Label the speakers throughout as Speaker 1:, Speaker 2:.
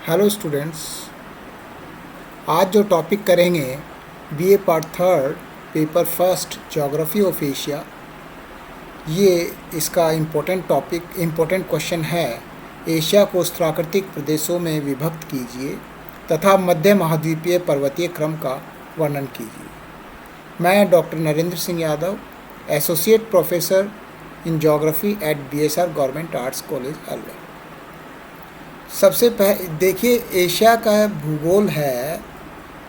Speaker 1: Hello students, आज जो topic करेंगे BA part third paper first geography of Asia. ये इसका इम्पोर्टेंट क्वेश्चन है। एशिया को प्राकृतिक प्रदेशों में विभक्त कीजिए तथा मध्य महाद्वीपीय पर्वतीय क्रम का वर्णन कीजिए। मैं doctor Narendra Singh Yadav, associate professor in geography at BSR government arts college Alwar. सबसे पहले देखिए, एशिया का भूगोल है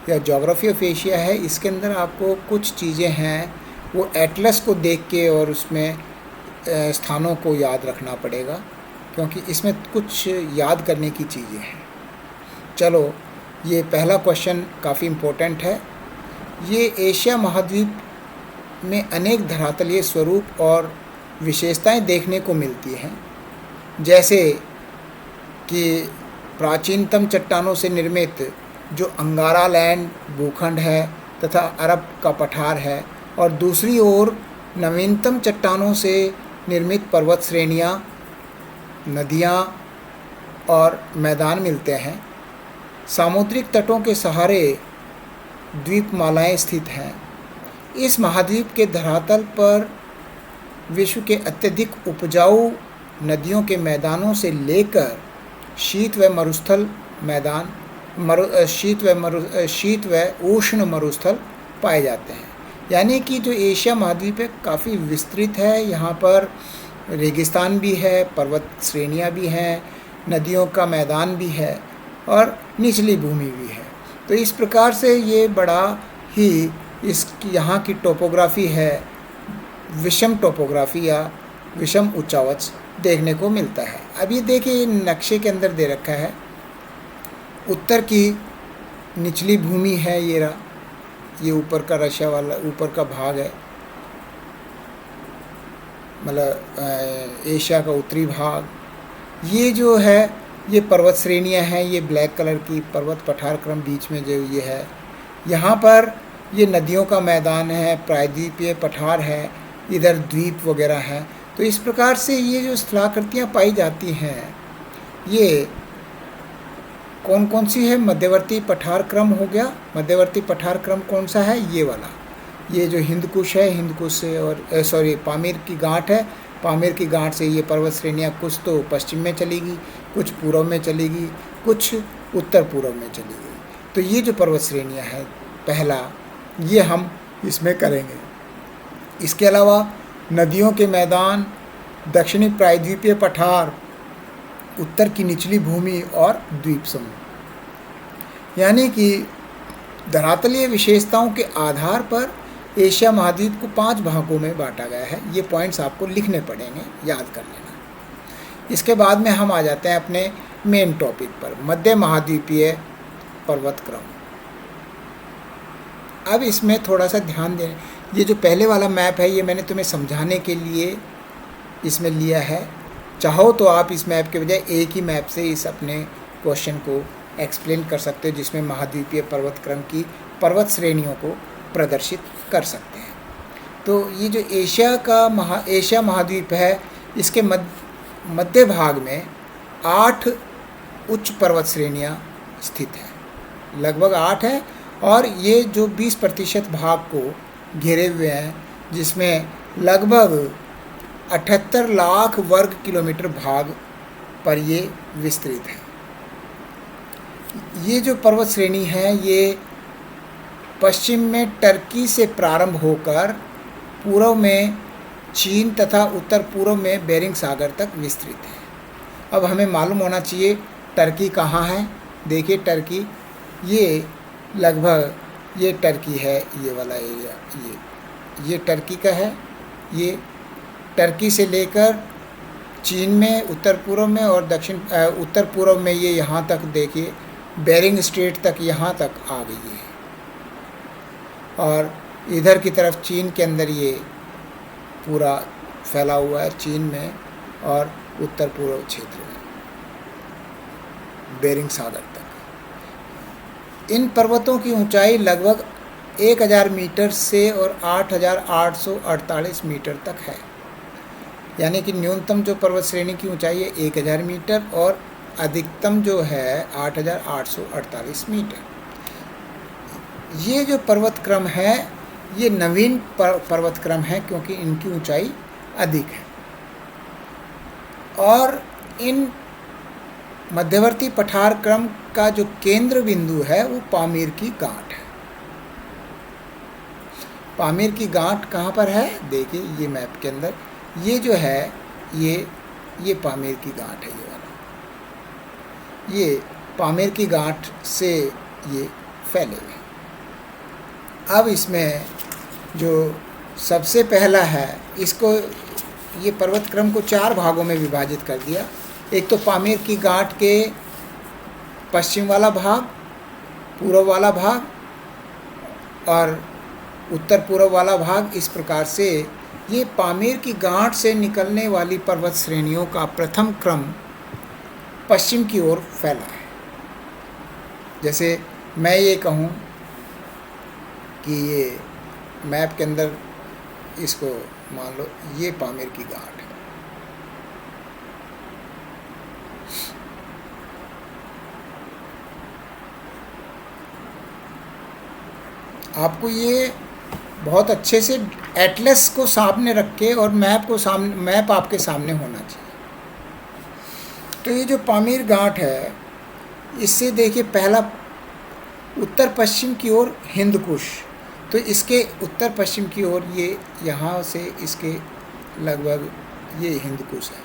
Speaker 1: या ज्योग्राफी ऑफ एशिया है। इसके अंदर आपको कुछ चीज़ें हैं वो एटलस को देख के और उसमें स्थानों को याद रखना पड़ेगा, क्योंकि इसमें कुछ याद करने की चीज़ें हैं। चलो, ये पहला क्वेश्चन काफ़ी इम्पोर्टेंट है। ये एशिया महाद्वीप में अनेक धरातलीय स्वरूप और विशेषताएं देखने को मिलती हैं, जैसे कि प्राचीनतम चट्टानों से निर्मित जो अंगारा लैंड भूखंड है तथा अरब का पठार है, और दूसरी ओर नवीनतम चट्टानों से निर्मित पर्वत श्रेणियाँ, नदियाँ और मैदान मिलते हैं। सामुद्रिक तटों के सहारे द्वीपमालाएं स्थित हैं। इस महाद्वीप के धरातल पर विश्व के अत्यधिक उपजाऊ नदियों के मैदानों से लेकर शीत व मरुस्थल मैदान शीत व उष्ण मरुस्थल पाए जाते हैं। यानी कि जो एशिया महाद्वीप है काफ़ी विस्तृत है। यहाँ पर रेगिस्तान भी है, पर्वत श्रेणियाँ भी हैं, नदियों का मैदान भी है और निचली भूमि भी है। तो इस प्रकार से ये बड़ा ही यहाँ की टोपोग्राफी है, विषम टोपोग्राफी या विषम उच्चावच देखने को मिलता है। अब ये देखिए, नक्शे के अंदर दे रखा है, उत्तर की निचली भूमि है, ये रहा, ये ऊपर का रशिया वाला ऊपर का भाग है, मतलब एशिया का उत्तरी भाग। ये जो है ये पर्वत श्रेणियाँ हैं, ये ब्लैक कलर की पर्वत पठार क्रम बीच में जो ये है। यहाँ पर ये नदियों का मैदान है, प्रायद्वीपीय पठार है, इधर द्वीप वगैरह है। तो इस प्रकार से ये जो स्थलाकृतियाँ पाई जाती हैं, ये कौन कौन सी है? मध्यवर्ती पठार क्रम हो गया। मध्यवर्ती पठार क्रम कौन सा है? ये वाला, ये जो हिंद कुश है, हिंद कुश से और पामीर की गांठ है, पामीर की गांठ से ये पर्वत श्रेणियाँ कुछ तो पश्चिम में चलेगी, कुछ पूर्व में चलेगी, कुछ उत्तर पूर्व में चलेगी। तो ये जो पर्वत श्रेणियाँ हैं, पहला ये हम इसमें करेंगे। इसके अलावा नदियों के मैदान, दक्षिणी प्रायद्वीपीय पठार, उत्तर की निचली भूमि और द्वीप समूह। यानी कि धरातलीय विशेषताओं के आधार पर एशिया महाद्वीप को 5 भागों में बांटा गया है। ये पॉइंट्स आपको लिखने पड़ेंगे, याद कर लेना। इसके बाद में हम आ जाते हैं अपने मेन टॉपिक पर, मध्य महाद्वीपीय पर्वत क्रम। अब इसमें थोड़ा सा ध्यान दें। ये जो पहले वाला मैप है, ये मैंने तुम्हें समझाने के लिए इसमें लिया है। चाहो तो आप इस मैप के बजाय एक ही मैप से इस अपने क्वेश्चन को एक्सप्लेन कर सकते हो, जिसमें महाद्वीपीय पर्वत क्रम की पर्वत श्रेणियों को प्रदर्शित कर सकते हैं। तो ये जो एशिया महाद्वीप है, इसके मध्य भाग में 8 उच्च पर्वत श्रेणियाँ स्थित हैं, लगभग 8 है। और ये जो 20% भाग को घेरे हुए हैं, जिसमें लगभग 78 लाख वर्ग किलोमीटर भाग पर ये विस्तृत है। ये जो पर्वत श्रेणी है, ये पश्चिम में टर्की से प्रारंभ होकर पूर्व में चीन तथा उत्तर पूर्व में बेरिंग सागर तक विस्तृत है। अब हमें मालूम होना चाहिए टर्की कहाँ है। देखिए, टर्की ये लगभग ये टर्की है, ये वाला एरिया, ये टर्की का है। ये टर्की से लेकर चीन में उत्तर पूर्व में और उत्तर पूर्व में ये यहाँ तक देखिए, बेरिंग स्ट्रेट तक यहाँ तक आ गई है। और इधर की तरफ चीन के अंदर ये पूरा फैला हुआ है, चीन में और उत्तर पूर्व क्षेत्र में बेरिंग सागर तक। इन पर्वतों की ऊंचाई लगभग 1000 मीटर से और 8848 मीटर तक है। यानी कि न्यूनतम जो पर्वत श्रेणी की ऊंचाई है 1000 मीटर और अधिकतम जो है 8,848 मीटर। ये जो पर्वत क्रम है ये नवीन पर्वत क्रम है क्योंकि इनकी ऊंचाई अधिक है। और इन मध्यवर्ती पठार क्रम का जो केंद्र बिंदु है वो पामीर की गांठ है। पामीर की गांठ कहाँ पर है? देखिए ये मैप के अंदर ये जो है ये पामीर की गांठ है। ये वाला ये पामीर की गांठ से ये फैले हुए। अब इसमें जो सबसे पहला है, इसको ये पर्वत क्रम को 4 भागों में विभाजित कर दिया। एक तो पामीर की गांठ के पश्चिम वाला भाग, पूर्व वाला भाग और उत्तर पूर्व वाला भाग। इस प्रकार से ये पामीर की गांठ से निकलने वाली पर्वत श्रेणियों का प्रथम क्रम पश्चिम की ओर फैला है। जैसे मैं ये कहूँ कि ये मैप के अंदर इसको मान लो ये पामीर की गांठ है। आपको ये बहुत अच्छे से एटलस को सामने रख के और मैप आपके सामने होना चाहिए। तो ये जो पामीर गांठ है इससे देखिए पहला उत्तर पश्चिम की ओर हिंदकुश, तो इसके उत्तर पश्चिम की ओर ये यहाँ से इसके लगभग ये हिंदकुश है।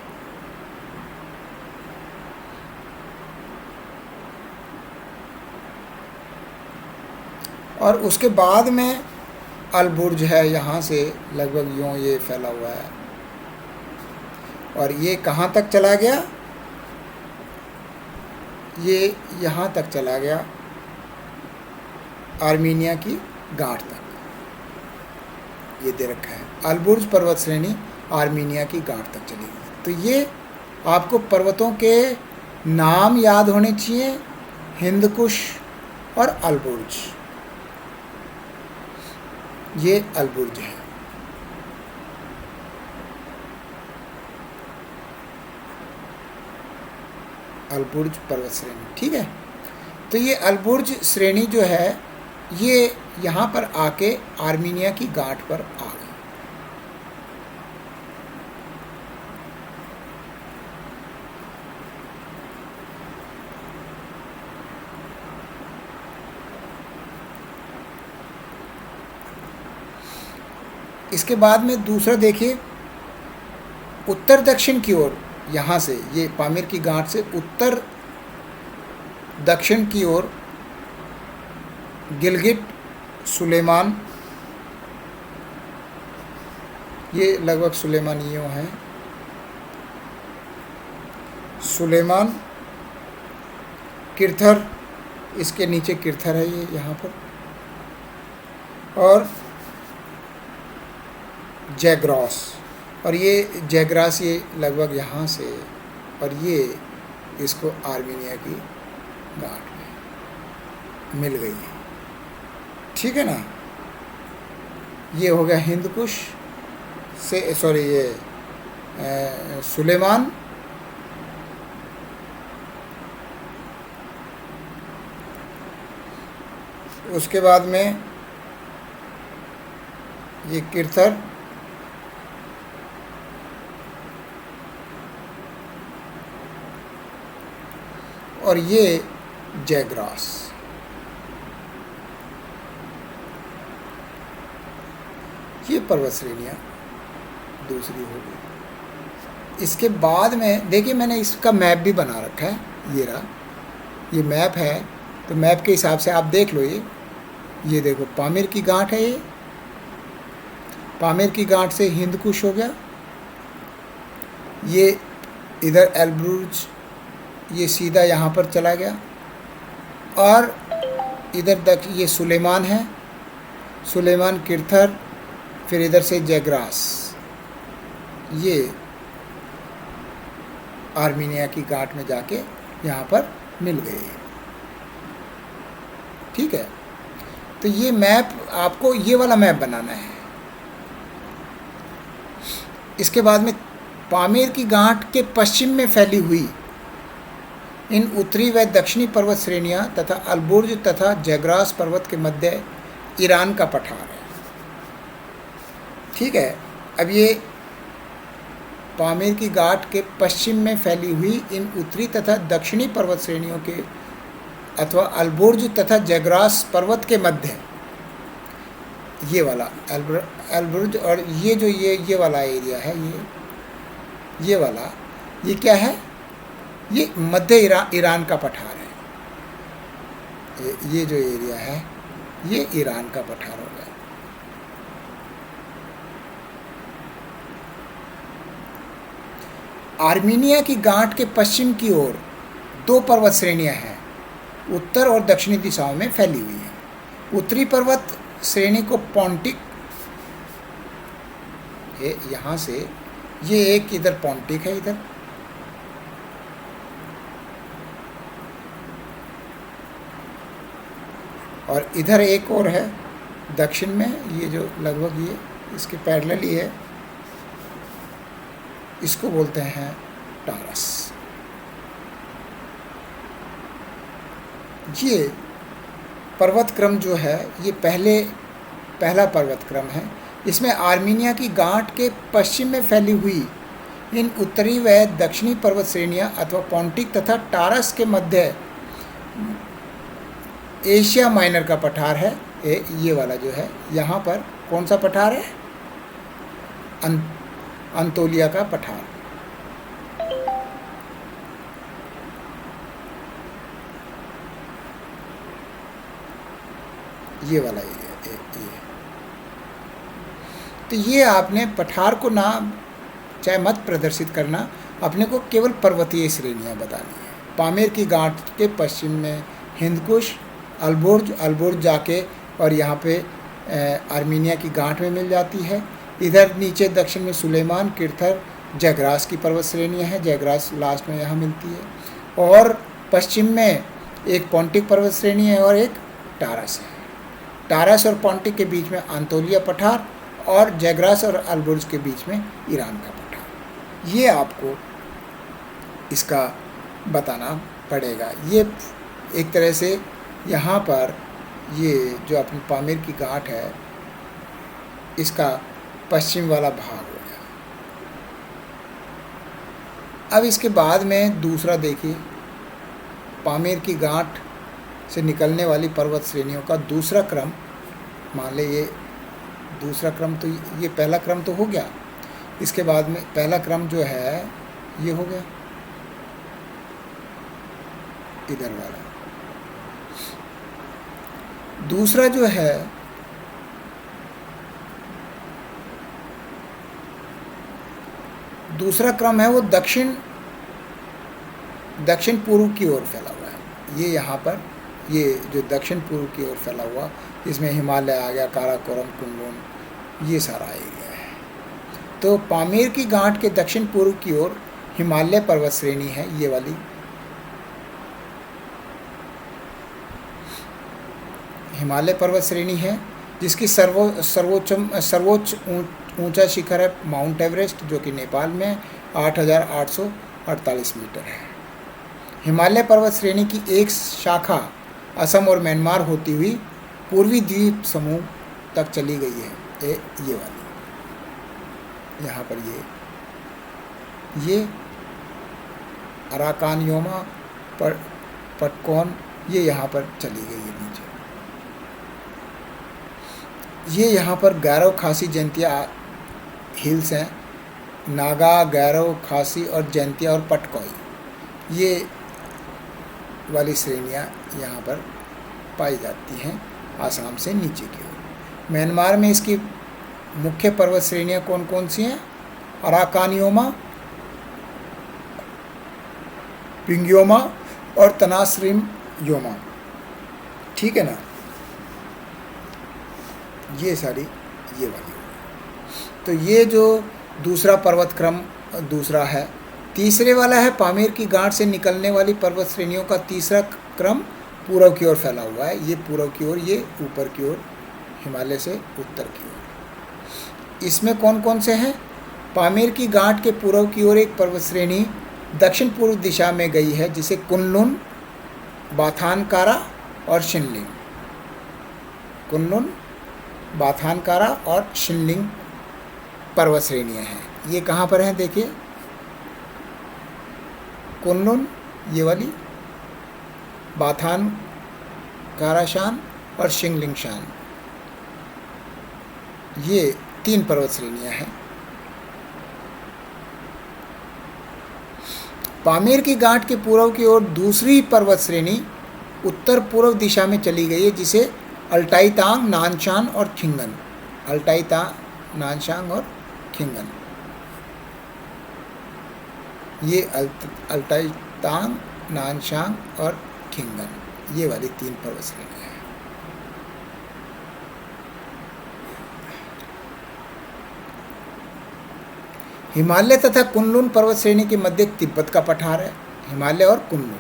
Speaker 1: और उसके बाद में अलबुर्ज है, यहाँ से लगभग यूँ ये फैला हुआ है। और ये कहाँ तक चला गया? ये यहाँ तक चला गया, आर्मीनिया की गांठ तक। ये दे रखा है अलबुर्ज पर्वत श्रेणी आर्मीनिया की गांठ तक चली गई। तो ये आपको पर्वतों के नाम याद होने चाहिए, हिंदकुश और अलबुर्ज। ये अलबुर्ज है। अलबुर्ज पर्वत श्रेणी, ठीक है। तो ये अलबुर्ज श्रेणी जो है ये यहाँ पर आके आर्मीनिया की गांठ पर आ गई। इसके बाद में दूसरा देखिए, उत्तर दक्षिण की ओर, यहाँ से ये पामीर की गांठ से उत्तर दक्षिण की ओर गिलगिट सुलेमान, ये लगभग सुलेमानियों है। सुलेमान, किरथर, इसके नीचे किरथर है ये यहाँ पर, और जैग्रास, और ये जैग्रास ये लगभग यहाँ से, और ये इसको आर्मीनिया की गांठ में मिल गई है। ठीक है ना। ये हो गया हिंदकुश से, सॉरी ये सुलेमान, उसके बाद में ये किरथर, और ये जैग्रास। ये पर्वत श्रेणियाँ दूसरी हो गई। इसके बाद में देखिए मैंने इसका मैप भी बना रखा है, ये रहा, ये मैप है। तो मैप के हिसाब से आप देख लो, ये देखो पामीर की गांठ है। ये पामीर की गांठ से हिंदकुश हो गया, ये इधर अलबुर्ज ये सीधा यहाँ पर चला गया, और इधर तक ये सुलेमान है, सुलेमान, किरथर, फिर इधर से जैग्रास, ये आर्मीनिया की गांठ में जाके यहाँ पर मिल गए। ठीक है। तो ये मैप आपको ये वाला मैप बनाना है। इसके बाद में पामीर की गांठ के पश्चिम में फैली हुई इन उत्तरी व दक्षिणी पर्वत श्रेणियाँ तथा अलबुर्ज तथा जैग्रास पर्वत के मध्य ईरान का पठार है। ठीक है। अब ये पामीर की घाट के पश्चिम में फैली हुई इन उत्तरी तथा दक्षिणी पर्वत श्रेणियों के अथवा अलबुर्ज तथा जैग्रास पर्वत के मध्य, ये वाला अलबुर्ज और ये जो ये वाला एरिया है, ये वाला, ये क्या है? ये मध्य ईरान का पठार है। ये जो एरिया है ये ईरान का पठार हो गया। आर्मीनिया की गांठ के पश्चिम की ओर 2 पर्वत श्रेणियां हैं, उत्तर और दक्षिणी दिशाओं में फैली हुई हैं। उत्तरी पर्वत श्रेणी को पोंटिक, यहाँ से ये एक इधर पोंटिक है, इधर और इधर एक और है दक्षिण में, ये जो लगभग ये इसके पैरेलल ही है, इसको बोलते हैं टारस। ये पर्वत क्रम जो है ये पहला पर्वत क्रम है। इसमें आर्मीनिया की गांठ के पश्चिम में फैली हुई इन उत्तरी व दक्षिणी पर्वत श्रेणियाँ अथवा पोंटिक तथा टारस के मध्य एशिया माइनर का पठार है। ये वाला जो है यहाँ पर कौन सा पठार है? अंतोलिया का पठार। ये वाला एरिया ये। तो ये आपने पठार को ना चाहे मत प्रदर्शित करना, अपने को केवल पर्वतीय श्रेणियाँ बतानी है। पामीर की गांठ के पश्चिम में हिंदकुश, अलबुर्ज जाके और यहाँ पे आर्मीनिया की गांठ में मिल जाती है। इधर नीचे दक्षिण में सुलेमान, किर्थर, जैग्रास की पर्वत श्रेणियाँ हैं। जैग्रास लास्ट में यहाँ मिलती है। और पश्चिम में एक पोंटिक पर्वत श्रेणी है और एक टारस है। टारस और पोंटिक के बीच में अंतोलिया पठार और जैग्रास और अलबुर्ज के बीच में ईरान का पठार। ये आपको इसका बताना पड़ेगा। ये एक तरह से यहाँ पर ये जो अपनी पामीर की घाट है इसका पश्चिम वाला भाग हो गया। अब इसके बाद में दूसरा देखिए, पामीर की घाट से निकलने वाली पर्वत श्रेणियों का दूसरा क्रम। मान ले ये दूसरा क्रम, तो ये पहला क्रम तो हो गया। इसके बाद में पहला क्रम जो है ये हो गया इधर वाला। दूसरा जो है दूसरा क्रम है वो दक्षिण पूर्व की ओर फैला हुआ है। ये यहाँ पर ये जो दक्षिण पूर्व की ओर फैला हुआ, इसमें हिमालय आ गया, काराकोरम, कुनलुन, ये सारा एरिया है। तो पामीर की गांठ के दक्षिण पूर्व की ओर हिमालय पर्वत श्रेणी है, ये वाली। हिमालय पर्वत श्रेणी है जिसकी सर्वोच्च ऊंचा शिखर है माउंट एवरेस्ट, जो कि नेपाल में 8,848 मीटर है। हिमालय पर्वत श्रेणी की एक शाखा असम और म्यांमार होती हुई पूर्वी द्वीप समूह तक चली गई है। ये वाली यहाँ पर ये अराकानयोमा पर पटकौन, ये यहाँ पर चली गई है नीचे। ये यहाँ पर गैरो, खासी, जैंतिया हिल्स हैं। नागा, गैरो, खासी और जैंतिया और पटकौई, ये वाली श्रेणियाँ यहाँ पर पाई जाती हैं आसाम से नीचे की ओर। म्यांमार में इसकी मुख्य पर्वत श्रेणियाँ कौन कौन सी हैं? अराकानयोमा, पिंगयोमा और तनासरिम योमा। ठीक है ना? ये सारी ये वाली। तो ये जो दूसरा पर्वत क्रम दूसरा है। तीसरे वाला है पामीर की गांठ से निकलने वाली पर्वत श्रेणियों का तीसरा क्रम पूर्व की ओर फैला हुआ है। ये पूर्व की ओर, ये ऊपर की ओर, हिमालय से उत्तर की ओर। इसमें कौन कौन से हैं? पामीर की गांठ के पूर्व की ओर एक पर्वत श्रेणी दक्षिण पूर्व दिशा में गई है, जिसे कुनलुन, बाथानकारा और शिनलिंग, कुनलुन, बाथानकारा और शिनलिंग पर्वत श्रेणियाँ हैं। ये कहाँ पर हैं देखिए, कुनलुन ये वाली, बाथानकाराशान और शिंगलिंगशान, ये 3 पर्वत श्रेणियाँ हैं। पामीर की गांठ के पूर्व की ओर दूसरी पर्वत श्रेणी उत्तर पूर्व दिशा में चली गई है, जिसे अल्टाईतांग, नानशान और खिंगन, अल्टाईतांग, नानशान और खिंगन, ये अल्टाईतांग, नानशान और खिंगन, ये वाली 3 पर्वत श्रेणियाँ हैं। हिमालय तथा कुनलुन पर्वत श्रेणी के मध्य तिब्बत का पठार है। हिमालय और कुनलुन,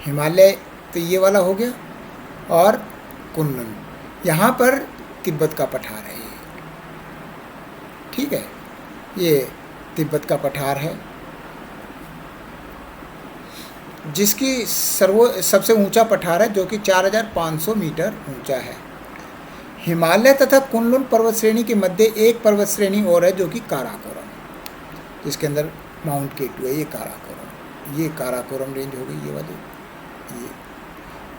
Speaker 1: हिमालय तो ये वाला हो गया और कुनलुन, यहाँ पर तिब्बत का पठार है ये, ठीक है, ये तिब्बत का पठार है, जिसकी सबसे ऊंचा पठार है, जो कि 4500 मीटर ऊंचा है। हिमालय तथा कुनलुन पर्वत श्रेणी के मध्य एक पर्वत श्रेणी और है, जो कि काराकोरम, जिसके अंदर माउंट केटू है, ये काराकोरम, ये काराकोरम रेंज हो गई ये वाली। ये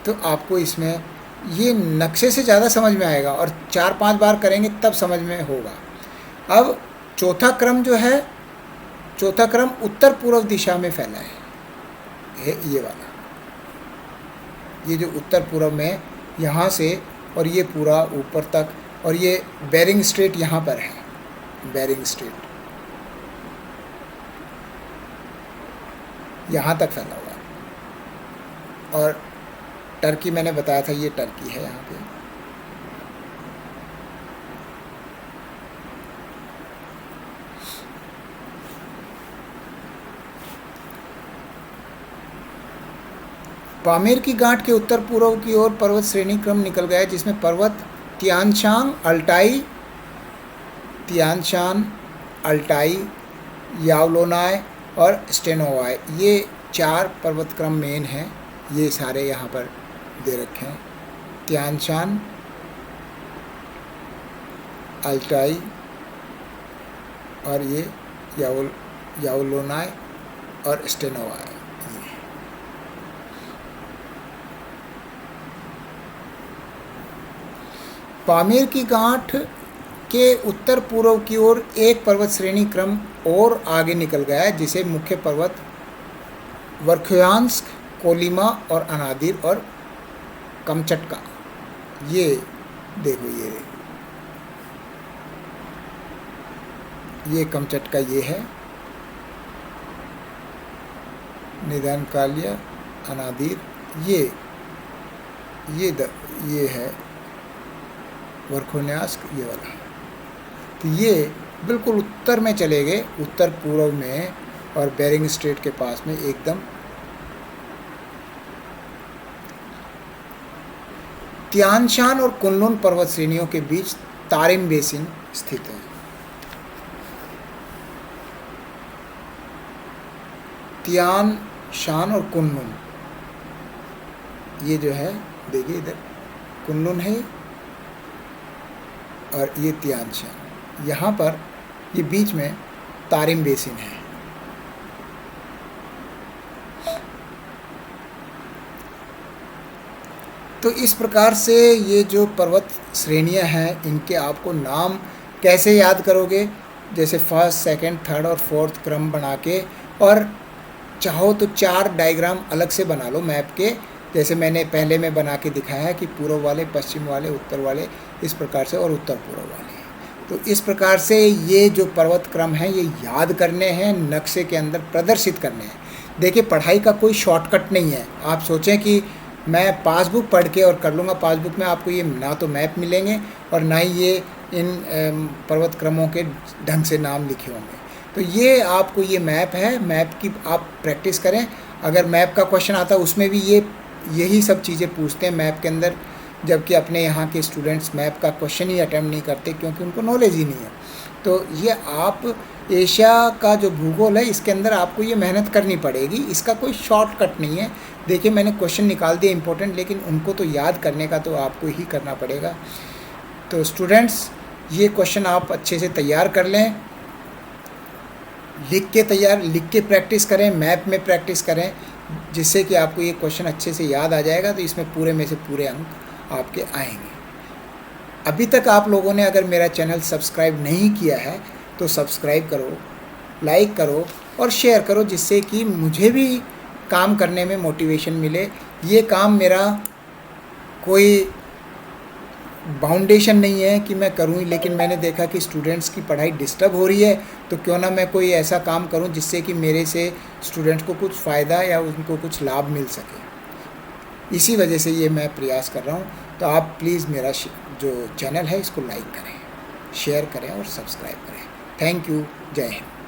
Speaker 1: तो आपको इसमें ये नक्शे से ज़्यादा समझ में आएगा, और 4-5 बार करेंगे तब समझ में होगा। अब चौथा क्रम जो है, चौथा क्रम उत्तर पूर्व दिशा में फैला है, ये वाला, ये जो उत्तर पूर्व में यहाँ से और ये पूरा ऊपर तक, और ये बेरिंग स्ट्रेट यहाँ पर है, बेरिंग स्ट्रेट यहाँ तक फैला हुआ है। और टर्की मैंने बताया था, ये टर्की है यहाँ पे। पामीर की गांठ के उत्तर पूर्व की ओर पर्वत श्रेणी क्रम निकल गया है, जिसमें पर्वत तियानशान, अल्टाई, तियानशान, अल्टाई, यावलोनाय और स्टेनोवाय, ये 4 पर्वत क्रम मेन हैं। ये सारे यहाँ पर दे रखे हैं, तियानशान, अल्टाई और ये यावलोनाय और स्टेनोवाय। पामीर की गांठ के उत्तर पूर्व की ओर एक पर्वत श्रेणी क्रम और आगे निकल गया है, जिसे मुख्य पर्वत वर्खोयांस्क, कोलिमा और अनादिर और कमचटका, ये देखो, ये कमचटका ये है, निदानकालिया, अनादिर, ये है वर्खोयांस्क, ये वाला। तो ये बिल्कुल उत्तर में चले गए, उत्तर पूर्व में, और बेरिंग स्ट्रेट के पास में एकदम। तियानशान और कुनलुन पर्वत श्रेणियों के बीच तारिम बेसिन स्थित है। तियानशान और कुनलुन, ये जो है देखिए, इधर कुनलुन है और ये तियानशान, यहाँ पर ये बीच में तारिम बेसिन है। तो इस प्रकार से ये जो पर्वत श्रेणियाँ हैं, इनके आपको नाम कैसे याद करोगे, जैसे फर्स्ट, सेकंड, थर्ड और फोर्थ क्रम बना के, और चाहो तो 4 डायग्राम अलग से बना लो मैप के, जैसे मैंने पहले में बना के दिखाया है कि पूर्व वाले, पश्चिम वाले, उत्तर वाले, इस प्रकार से, और उत्तर पूर्व वाले। तो इस प्रकार से ये जो पर्वत क्रम हैं, ये याद करने हैं, नक्शे के अंदर प्रदर्शित करने हैं। देखिए, पढ़ाई का कोई शॉर्टकट नहीं है। आप सोचें कि मैं पासबुक पढ़ के और कर लूँगा, पासबुक में आपको ये ना तो मैप मिलेंगे और ना ही ये इन पर्वत क्रमों के ढंग से नाम लिखे होंगे। तो ये आपको ये मैप है, मैप की आप प्रैक्टिस करें। अगर मैप का क्वेश्चन आता है उसमें भी यही सब चीज़ें पूछते हैं मैप के अंदर, जबकि अपने यहाँ के स्टूडेंट्स मैप का क्वेश्चन ही अटेम्प्ट नहीं करते, क्योंकि उनको नॉलेज ही नहीं है। तो ये आप एशिया का जो भूगोल है इसके अंदर आपको ये मेहनत करनी पड़ेगी, इसका कोई शॉर्टकट नहीं है। देखिए मैंने क्वेश्चन निकाल दिए इंपॉर्टेंट, लेकिन उनको तो याद करने का तो आपको ही करना पड़ेगा। तो स्टूडेंट्स ये क्वेश्चन आप अच्छे से तैयार कर लें, लिख के प्रैक्टिस करें, मैप में प्रैक्टिस करें, जिससे कि आपको ये क्वेश्चन अच्छे से याद आ जाएगा। तो इसमें पूरे में से पूरे अंक आपके आएंगे। अभी तक आप लोगों ने अगर मेरा चैनल सब्सक्राइब नहीं किया है तो सब्सक्राइब करो, लाइक करो और शेयर करो, जिससे कि मुझे भी काम करने में मोटिवेशन मिले। ये काम मेरा कोई बाउंडेशन नहीं है कि मैं करूं, लेकिन मैंने देखा कि स्टूडेंट्स की पढ़ाई डिस्टर्ब हो रही है, तो क्यों ना मैं कोई ऐसा काम करूं जिससे कि मेरे से स्टूडेंट्स को कुछ फ़ायदा या उनको कुछ लाभ मिल सके। इसी वजह से ये मैं प्रयास कर रहा हूं। तो आप प्लीज़ मेरा जो चैनल है इसको लाइक करें, शेयर करें और सब्सक्राइब करें। Thank you. जय हिंद।